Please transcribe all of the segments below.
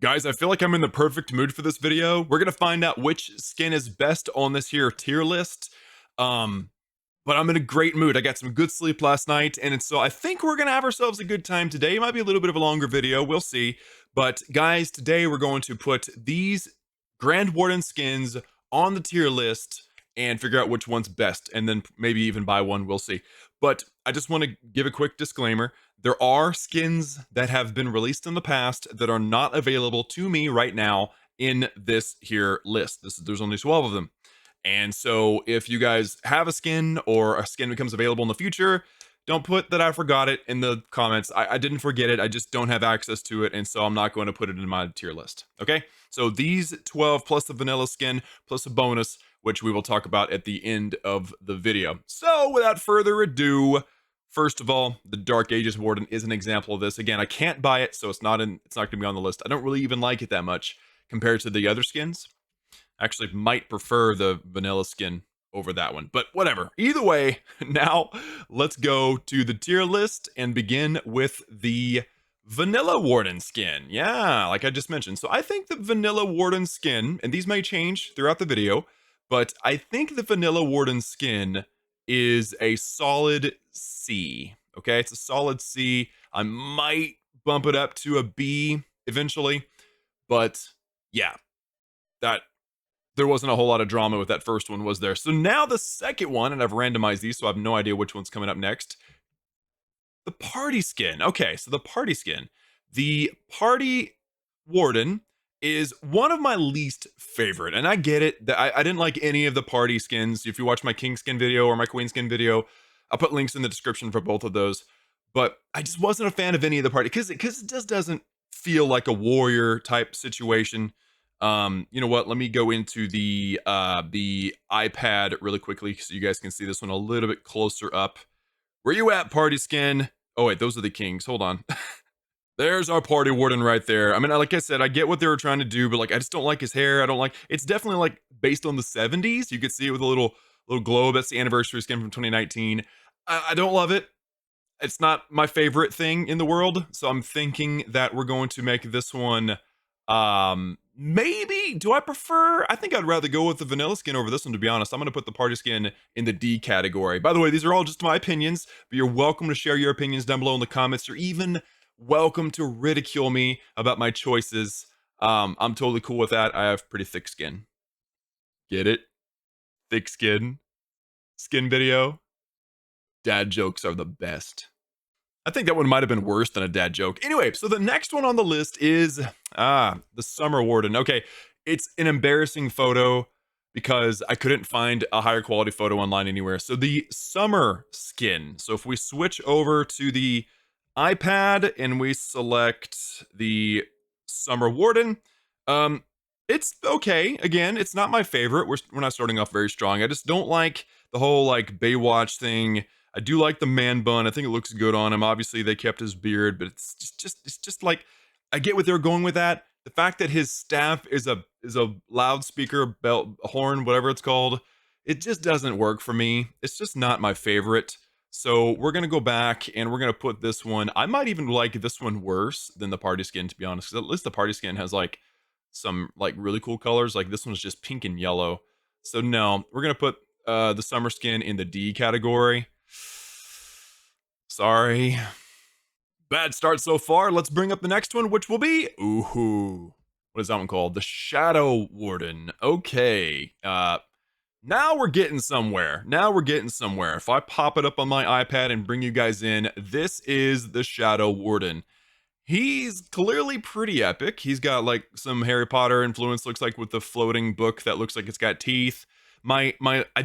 Guys, I feel like I'm in the perfect mood for this video. We're gonna find out which skin is best on this here tier list. Um, but I'm in a great mood. I got some good sleep last night, and so I think we're gonna have ourselves a good time today. It might be a little bit of a longer video, we'll see. But guys, today we're going to put these Grand Warden skins on the tier list and figure out which one's best, and then maybe even buy one, we'll see. But I just want to give a quick disclaimer. There are skins that have been released in the past that are not available to me right now in this here list. There's only 12 of them. And so if you guys have a skin or a skin becomes available in the future, don't put that I forgot it in the comments. I didn't forget it. I just don't have access to it. And so I'm not going to put it in my tier list. Okay. So these 12 plus the vanilla skin plus a bonus, which we will talk about at the end of the video. So without further ado, first of all, the Dark Ages Warden is an example of this. Again, I can't buy it, so it's not going to be on the list. I don't really even like it that much compared to the other skins. I actually might prefer the vanilla skin over that one, but whatever. Either way, now let's go to the tier list and begin with the Vanilla Warden skin. Yeah, like I just mentioned. So I think the Vanilla Warden skin, and these may change throughout the video, but I think the Vanilla Warden skin is a solid C. Okay, it's a solid C. I might bump it up to a B eventually, but yeah, that there wasn't a whole lot of drama with that first one, was there? So now the second one, and I've randomized these, so I have no idea which one's coming up next. The party skin. Okay, so the party skin. The party warden is one of my least favorite, and I get it. That I didn't like any of the party skins. If you watch my king skin video or my queen skin video, I'll put links in the description for both of those. But I just wasn't a fan of any of the party because it just doesn't feel like a warrior type situation. You know what? Let me go into the iPad really quickly so you guys can see this one a little bit closer up. Where you at, party skin? Oh wait, those are the kings. Hold on. There's our party warden right there. I mean, like I said, I get what they were trying to do, but like I just don't like his hair. I don't like it's definitely like based on the 70s. You could see it with a little globe. That's the anniversary skin from 2019. I don't love it. It's not my favorite thing in the world. So I'm thinking that we're going to make this one maybe do I prefer I think I'd rather go with the vanilla skin over this one, to be honest. I'm going to put the party skin in the D category. By the way, these are all just my opinions, but you're welcome to share your opinions down below in the comments, or even welcome to ridicule me about my choices. I'm totally cool with that. I have pretty thick skin. Get it? Thick skin video. Dad jokes are the best. I think that one might have been worse than a dad joke. Anyway, so the next one on the list is the Summer Warden. Okay, it's an embarrassing photo because I couldn't find a higher quality photo online anywhere. So the summer skin. So if we switch over to the iPad and we select the Summer Warden, it's okay. Again, it's not my favorite. We're not starting off very strong. I just don't like the whole like Baywatch thing. I do like the man bun. I think it looks good on him. Obviously, they kept his beard, but it's just like I get what they're going with that. The fact that his staff is a loudspeaker, belt, horn, whatever it's called, it just doesn't work for me. It's just not my favorite. So we're gonna go back and we're gonna put this one. I might even like this one worse than the party skin, to be honest, because at least the party skin has like some like really cool colors. Like this one's just pink and yellow. So no, we're gonna put the summer skin in the D category. Sorry. Bad start so far. Let's bring up the next one, which will be, ooh, what is that one called? The Shadow Warden. Okay. Now we're getting somewhere. Now we're getting somewhere. If I pop it up on my iPad and bring you guys in, this is the Shadow Warden. He's clearly pretty epic. He's got like some Harry Potter influence, looks like, with the floating book that looks like it's got teeth. I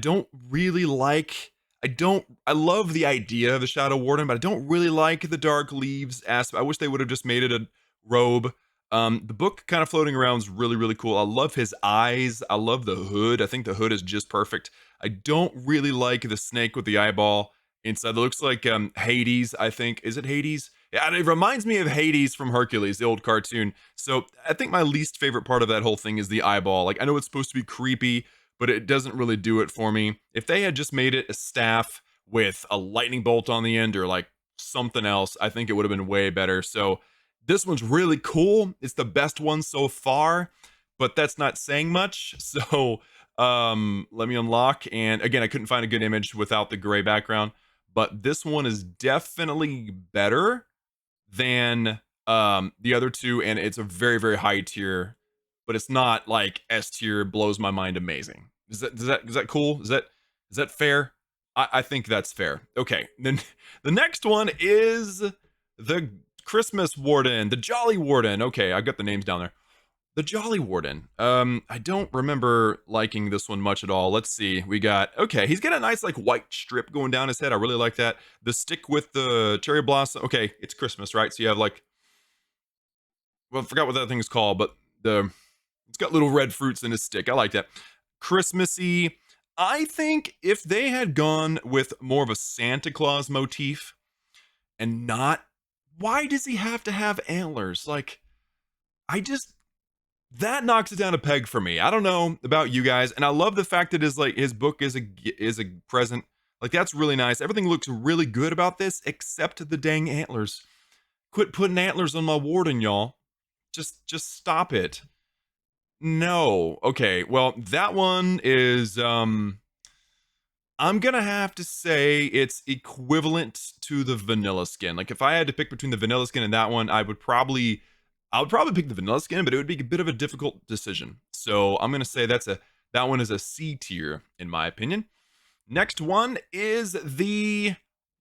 don't really like I love the idea of the Shadow Warden, but I don't really like the dark leaves aspect. I wish they would have just made it a robe. The book kind of floating around is really, really cool. I love his eyes. I love the hood. I think the hood is just perfect. I don't really like the snake with the eyeball inside. It looks like Hades, I think. Is it Hades? Yeah, it reminds me of Hades from Hercules, the old cartoon. So I think my least favorite part of that whole thing is the eyeball. Like, I know it's supposed to be creepy, but it doesn't really do it for me. If they had just made it a staff with a lightning bolt on the end or like something else, I think it would have been way better. So This one's really cool. It's the best one so far, but that's not saying much. So let me unlock. And again, I couldn't find a good image without the gray background, but this one is definitely better than the other two, and it's a very, very high tier, but it's not like S tier blows my mind amazing. Is that cool? Is that fair? I think that's fair. Okay. Then the next one is the Christmas Warden, the Jolly Warden. Okay, I got the names down there. The Jolly Warden. I don't remember liking this one much at all. Let's see. We got, okay, he's got a nice like white strip going down his head. I really like that. The stick with the cherry blossom. Okay, it's Christmas, right? So you have like, well, I forgot what that thing is called, but it's got little red fruits in his stick. I like that. Christmassy. I think if they had gone with more of a Santa Claus motif and not, why does he have to have antlers? Like, I just, that knocks it down a peg for me. I don't know about you guys, and I love the fact that his book is a present. Like, that's really nice. Everything looks really good about this except the dang antlers. Quit putting antlers on my Warden, y'all. Just stop it. No. Okay. Well, that one is I'm gonna have to say it's equivalent to the vanilla skin. Like, if I had to pick between the vanilla skin and that one, I would probably pick the vanilla skin, but it would be a bit of a difficult decision. So I'm gonna say that one is a C tier in my opinion. Next one is the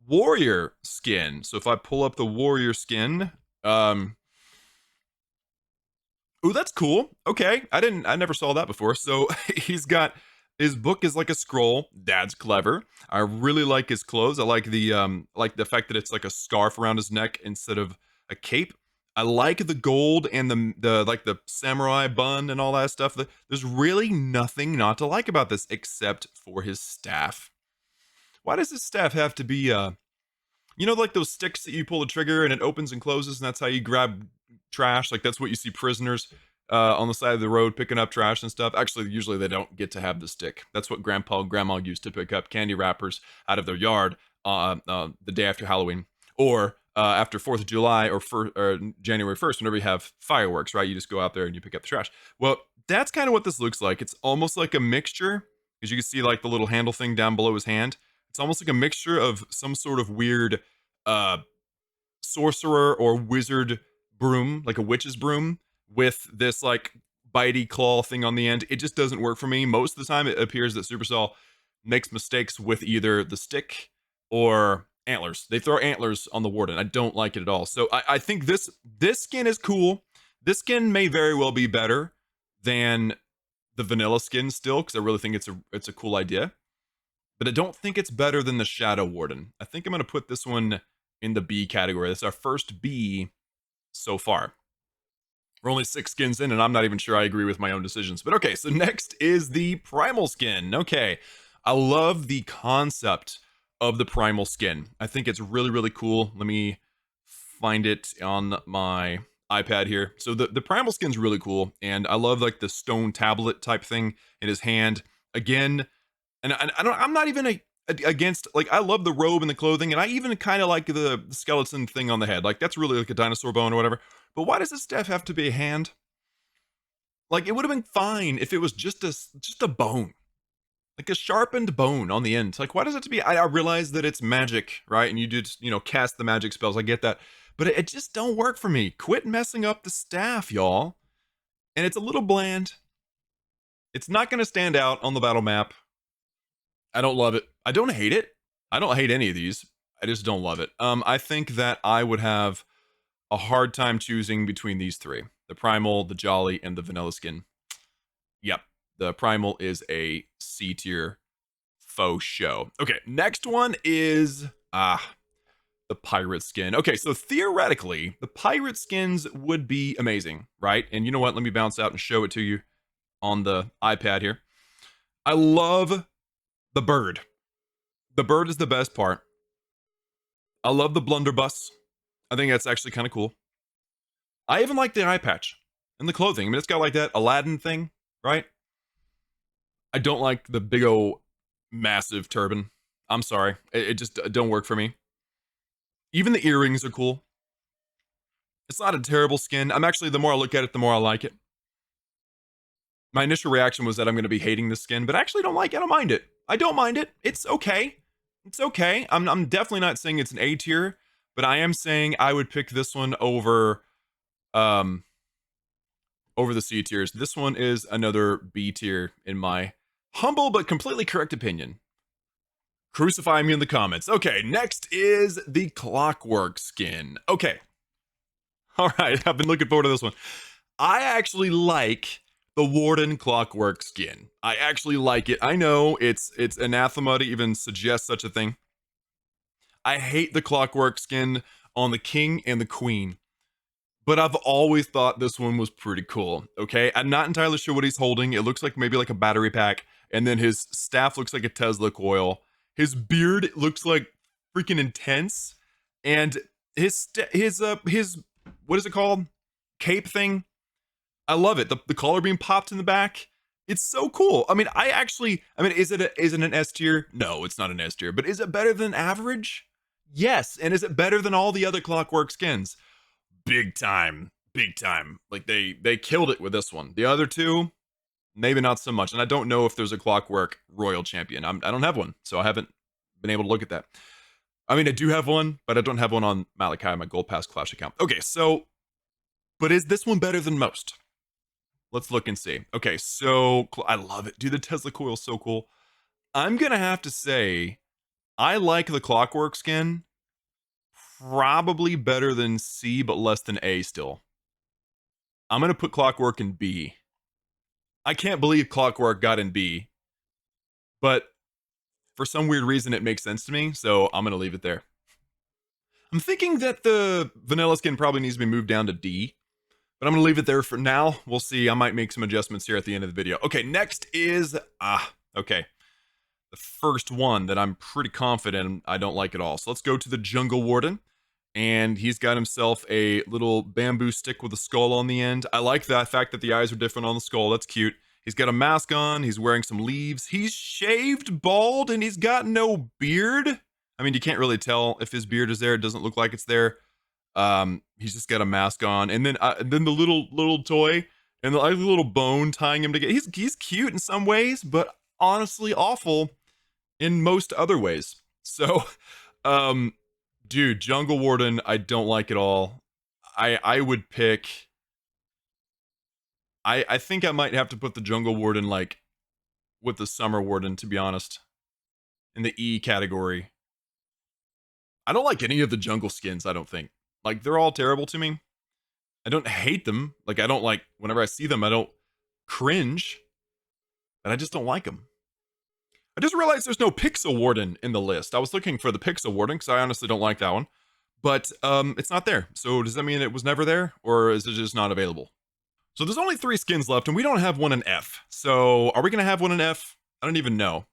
warrior skin. So if I pull up the warrior skin, ooh, that's cool. Okay, I never saw that before. So he's got, his book is like a scroll. Dad's clever. I really like his clothes. I like the fact that it's like a scarf around his neck instead of a cape. I like the gold and the like the samurai bun and all that stuff. There's really nothing not to like about this except for his staff. Why does his staff have to be you know, like those sticks that you pull the trigger and it opens and closes, and that's how you grab trash? Like, that's what you see prisoners on the side of the road picking up trash and stuff. Actually, usually they don't get to have the stick. That's what grandpa and grandma used to pick up candy wrappers out of their yard the day after Halloween, or after 4th of July, or January 1st, whenever you have fireworks, right? You just go out there and you pick up the trash. Well, that's kind of what this looks like. It's almost like a mixture, because you can see like the little handle thing down below his hand. It's almost like a mixture of some sort of weird sorcerer or wizard broom, like a witch's broom, with this like bitey claw thing on the end. It just doesn't work for me. Most of the time, it appears that Supercell makes mistakes with either the stick or antlers. They throw antlers on the Warden. I don't like it at all. So I think this skin is cool. This skin may very well be better than the vanilla skin still, because I really think it's a cool idea. But I don't think it's better than the Shadow Warden. I think I'm going to put this one in the B category. That's our first B so far. We're only 6 skins in, and I'm not even sure I agree with my own decisions. But okay, so next is the Primal skin. Okay, I love the concept of the Primal skin. I think it's really, really cool. Let me find it on my iPad here. So the Primal skin's really cool, and I love like the stone tablet type thing in his hand. Again, and I'm not even against, like, I love the robe and the clothing, and I even kind of like the skeleton thing on the head. Like, that's really like a dinosaur bone or whatever. But why does this staff have to be a hand? Like, it would have been fine if it was just a bone, like a sharpened bone on the end. Like, why does it have to be? I realize that it's magic, right? And you do, cast the magic spells. I get that, but it just don't work for me. Quit messing up the staff, y'all. And it's a little bland. It's not going to stand out on the battle map. I don't love it. I don't hate it. I don't hate any of these. I just don't love it. I think that I would have a hard time choosing between these three: the Primal, the Jolly, and the Vanilla skin. Yep, the Primal is a C tier faux show. Okay, next one is the Pirate skin. Okay, so theoretically, the Pirate skins would be amazing, right? And you know what? Let me bounce out and show it to you on the iPad here. I love the bird. The bird is the best part. I love the blunderbuss. I think that's actually kind of cool. I even like the eye patch and the clothing. I mean, it's got like that Aladdin thing, right? I don't like the big old massive turban. I'm sorry. It just don't work for me. Even the earrings are cool. It's not a terrible skin. I'm actually, the more I look at it, the more I like it. My initial reaction was that I'm going to be hating this skin, but I actually don't like it. I don't mind it. I don't mind it. It's okay. It's okay. I'm definitely not saying it's an A tier, but I am saying I would pick this one um over the C tiers. This one is another B tier in my humble but completely correct opinion. Crucify me in the comments. Okay, next is the Clockwork skin. Okay. All right, I've been looking forward to this one. I actually like the Warden Clockwork skin. I actually like it. I know it's anathema to even suggest such a thing. I hate the Clockwork skin on the King and the Queen, but I've always thought this one was pretty cool. Okay, I'm not entirely sure what he's holding. It looks like maybe like a battery pack, and then his staff looks like a Tesla coil. His beard looks like freaking intense, and his what is it called? Cape thing. I love it. The collar being popped in the back. It's so cool. I mean, is it an S tier? No, it's not an S tier. But is it better than average? Yes. And is it better than all the other Clockwork skins? Big time. Big time. Like they killed it with this one. The other two, maybe not so much. And I don't know if there's a Clockwork Royal Champion. I don't have one, so I haven't been able to look at that. I mean, I do have one, but I don't have one on Malachi, my Gold Pass Clash account. Okay, so, but is this one better than most? Let's look and see. Okay, so I love it. Dude, the Tesla coil is so cool. I'm going to have to say I like the Clockwork skin probably better than C, but less than A still. I'm going to put Clockwork in B. I can't believe Clockwork got in B, but for some weird reason it makes sense to me, so I'm going to leave it there. I'm thinking that the vanilla skin probably needs to be moved down to D, but I'm going to leave it there for now. We'll see. I might make some adjustments here at the end of the video. Okay, next is, okay. The first one that I'm pretty confident I don't like at all. So let's go to the Jungle Warden. And he's got himself a little bamboo stick with a skull on the end. I like that fact that the eyes are different on the skull. That's cute. He's got a mask on. He's wearing some leaves. He's shaved bald and he's got no beard. I mean, you can't really tell if his beard is there. It doesn't look like it's there. He's just got a mask on, and then the little toy and the little bone tying him together. He's cute in some ways, but honestly awful in most other ways. So, dude, Jungle Warden, I don't like at all. I would pick. I think I might have to put the Jungle Warden like with the Summer Warden, to be honest, in the E category. I don't like any of the jungle skins. I don't think. Like, they're all terrible to me. I don't hate them. Like, I don't like, whenever I see them, I don't cringe. But I just don't like them. I just realized there's no Pixel Warden in the list. I was looking for the Pixel Warden because I honestly don't like that one. But it's not there. So does that mean it was never there? Or is it just not available? So there's only 3 skins left, and we don't have one in F. So are we going to have one in F? I don't even know.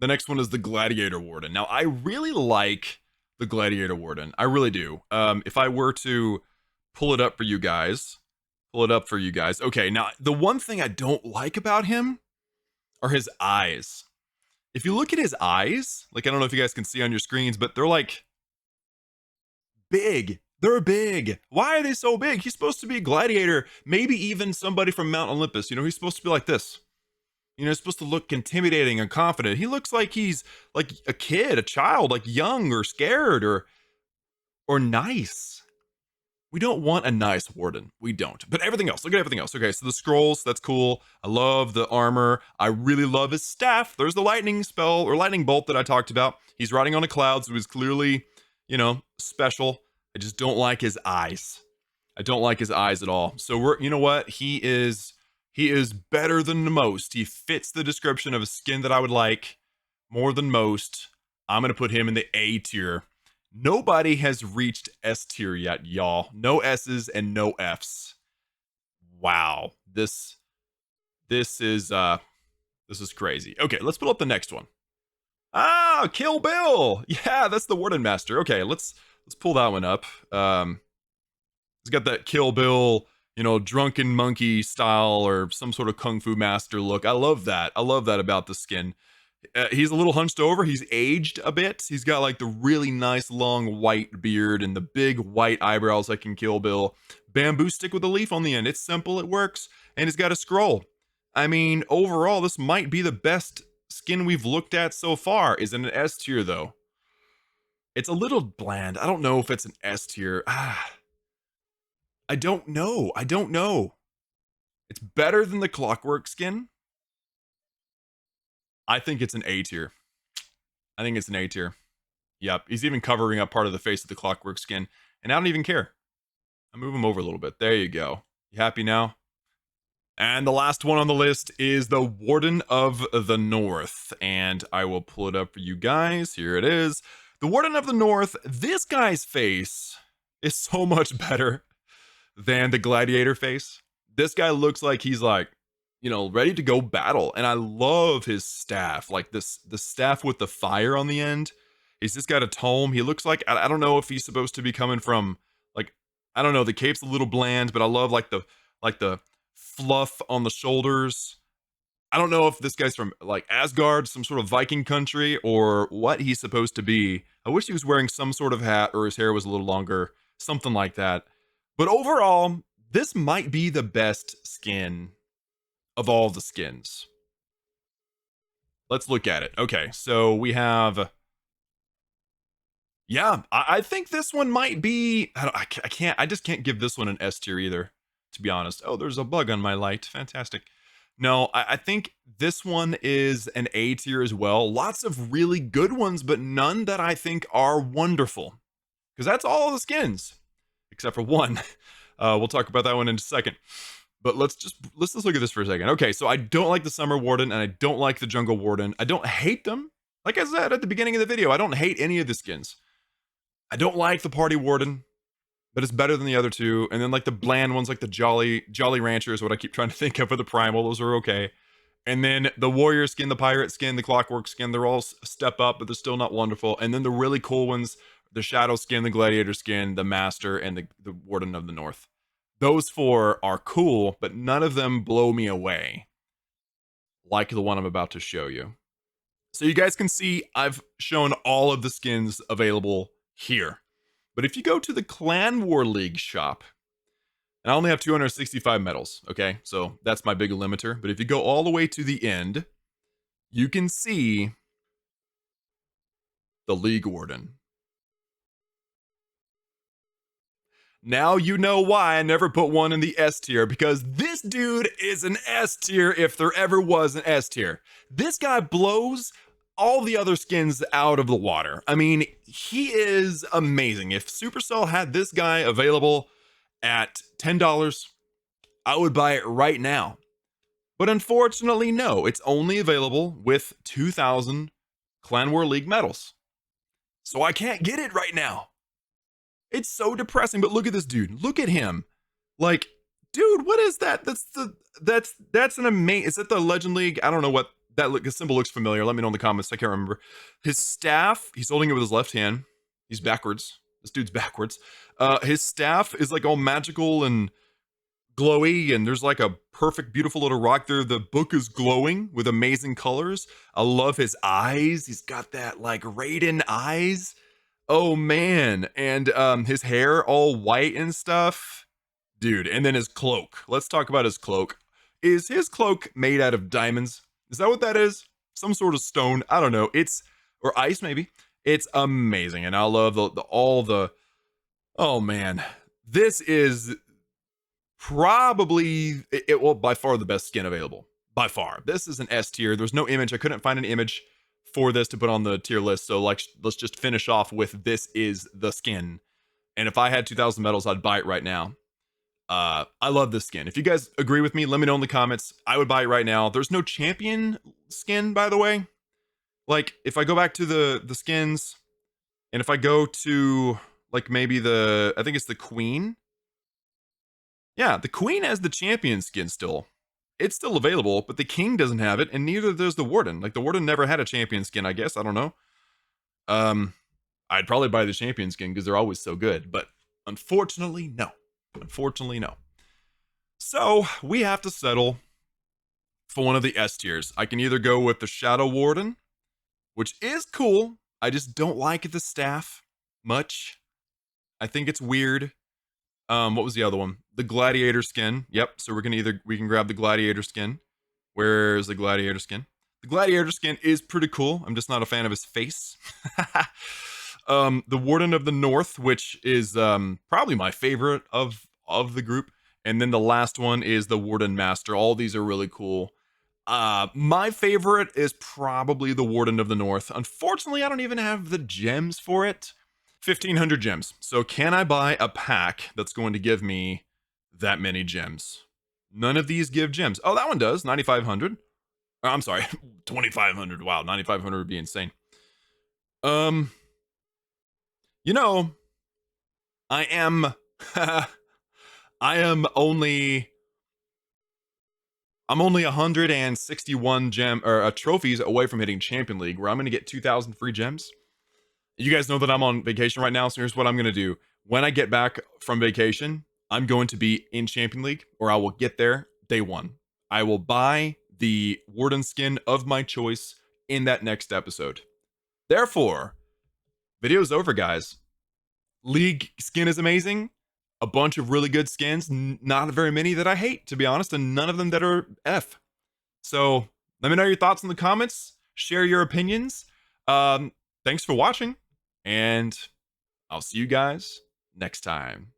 The next one is the Gladiator Warden. Now, I really like the Gladiator Warden. I really do. If I were to pull it up for you guys. Okay, now, the one thing I don't like about him are his eyes. If you look at his eyes, like, I don't know if you guys can see on your screens, but they're like big. They're big. Why are they so big? He's supposed to be a gladiator. Maybe even somebody from Mount Olympus. You know, he's supposed to be like this. You know, he's supposed to look intimidating and confident. He looks like he's like a kid, a child, like young or scared or nice. We don't want a nice warden. We don't. But everything else, look at everything else. Okay, so the scrolls, that's cool. I love the armor. I really love his staff. There's the lightning spell or lightning bolt that I talked about. He's riding on a cloud, so he's clearly, you know, special. I just don't like his eyes. I don't like his eyes at all. So you know what? He is better than most. He fits the description of a skin that I would like more than most. I'm going to put him in the A tier. Nobody has reached S tier yet, y'all. No S's and no F's. Wow. This is crazy. Okay, let's put up the next one. Ah, Kill Bill. Yeah, that's the Warden Master. Okay, let's pull that one up. He's got that Kill Bill, you know, drunken monkey style or some sort of kung fu master look. I love that. I love that about the skin. He's a little hunched over. He's aged a bit. He's got like the really nice long white beard and the big white eyebrows like in Kill Bill. Bamboo stick with a leaf on the end. It's simple, it works, and he's got a scroll. I mean, overall, this might be the best skin we've looked at so far. Is it an S tier though? It's a little bland. I don't know if it's an S tier. I don't know. I don't know. It's better than the Clockwork skin. I think it's an A tier. I think it's an A tier. Yep, he's even covering up part of the face of the Clockwork skin, and I don't even care. I move him over a little bit. There you go. You happy now? And the last one on the list is the Warden of the North, and I will pull it up for you guys. Here it is. The Warden of the North, this guy's face is so much better than the Gladiator face. This guy looks like he's like, you know, ready to go battle. And I love his staff, like the staff with the fire on the end. He's just got a tome. He looks like, I don't know if he's supposed to be coming from, like, I don't know, the cape's a little bland, but I love like the fluff on the shoulders. I don't know if this guy's from like Asgard, some sort of Viking country, or what he's supposed to be. I wish he was wearing some sort of hat or his hair was a little longer, something like that. But overall, this might be the best skin of all the skins. Let's look at it. Okay, so we have... Yeah, I think this one might be... I just can't give this one an S tier either, to be honest. Oh, there's a bug on my light. Fantastic. No, I think this one is an A tier as well. Lots of really good ones, but none that I think are wonderful. Because that's all the skins, except for one. We'll talk about that one in a second. But let's just look at this for a second. Okay, so I don't like the Summer Warden, and I don't like the Jungle Warden. I don't hate them. Like I said at the beginning of the video, I don't hate any of the skins. I don't like the Party Warden, but it's better than the other two. And then like the bland ones, like the Jolly Rancher is what I keep trying to think of for the Primal. Those are okay. And then the Warrior skin, the Pirate skin, the Clockwork skin, they're all step up, but they're still not wonderful. And then the really cool ones, the Shadow skin, the Gladiator skin, the Master, and the Warden of the North. Those four are cool, but none of them blow me away like the one I'm about to show you. So you guys can see I've shown all of the skins available here. But if you go to the Clan War League shop, and I only have 265 medals, okay? So that's my big limiter. But if you go all the way to the end, you can see the League Warden. Now you know why I never put one in the S tier, because this dude is an S tier if there ever was an S tier. This guy blows all the other skins out of the water. I mean, he is amazing. If Supercell had this guy available at $10, I would buy it right now. But unfortunately, no. It's only available with 2,000 Clan War League medals. So I can't get it right now. It's so depressing, but look at this dude. Look at him. Like, dude, what is that? That's an amazing... Is that the Legend League? I don't know what that symbol looks familiar. Let me know in the comments. I can't remember. His staff, he's holding it with his left hand. He's backwards. This dude's backwards. His staff is like all magical and glowy, and there's like a perfect, beautiful little rock there. The book is glowing with amazing colors. I love his eyes. He's got that like Raiden eyes. Oh man, and his hair all white and stuff. Dude, and then his cloak. Let's talk about his cloak. Is his cloak made out of diamonds? Is that what that is? Some sort of stone? I don't know. Or ice maybe. It's amazing, and I love all the... Oh man, this is probably, well, by far the best skin available. By far. This is an S tier. There's no image. I couldn't find an image for this to put on the tier list, so like let's just finish off with this is the skin. And if I had 2,000 medals, I'd buy it right now. I love this skin. If you guys agree with me, let me know in the comments. I would buy it right now. There's no champion skin, by the way. Like if I go back to the skins, and if I go to like maybe I think it's the Queen. Yeah, the Queen has the champion skin still. It's still available, but the King doesn't have it, and neither does the Warden. Like, the Warden never had a champion skin, I guess. I don't know. I'd probably buy the champion skin because they're always so good, but unfortunately, no. Unfortunately, no. So, we have to settle for one of the S tiers. I can either go with the Shadow Warden, which is cool. I just don't like the staff much. I think it's weird. What was the other one? The gladiator skin. Yep. So we can grab the gladiator skin. Where's the gladiator skin? The gladiator skin is pretty cool. I'm just not a fan of his face. The Warden of the North, which is probably my favorite of the group. And then the last one is the Warden Master. All these are really cool. My favorite is probably the Warden of the North. Unfortunately, I don't even have the gems for it. 1,500 gems. So can I buy a pack that's going to give me that many gems? None of these give gems. Oh, that one does. 9,500. I'm sorry, 2,500. Wow, 9,500 would be insane. You know, I am I'm only 161 trophies away from hitting Champion League, where I'm going to get 2,000 free gems. You guys know that I'm on vacation right now, so here's what I'm going to do. When I get back from vacation, I'm going to be in Champion League, or I will get there day one. I will buy the Warden skin of my choice in that next episode. Therefore, video's over, guys. League skin is amazing. A bunch of really good skins, not very many that I hate, to be honest, and none of them that are F. So let me know your thoughts in the comments. Share your opinions. Thanks for watching, and I'll see you guys next time.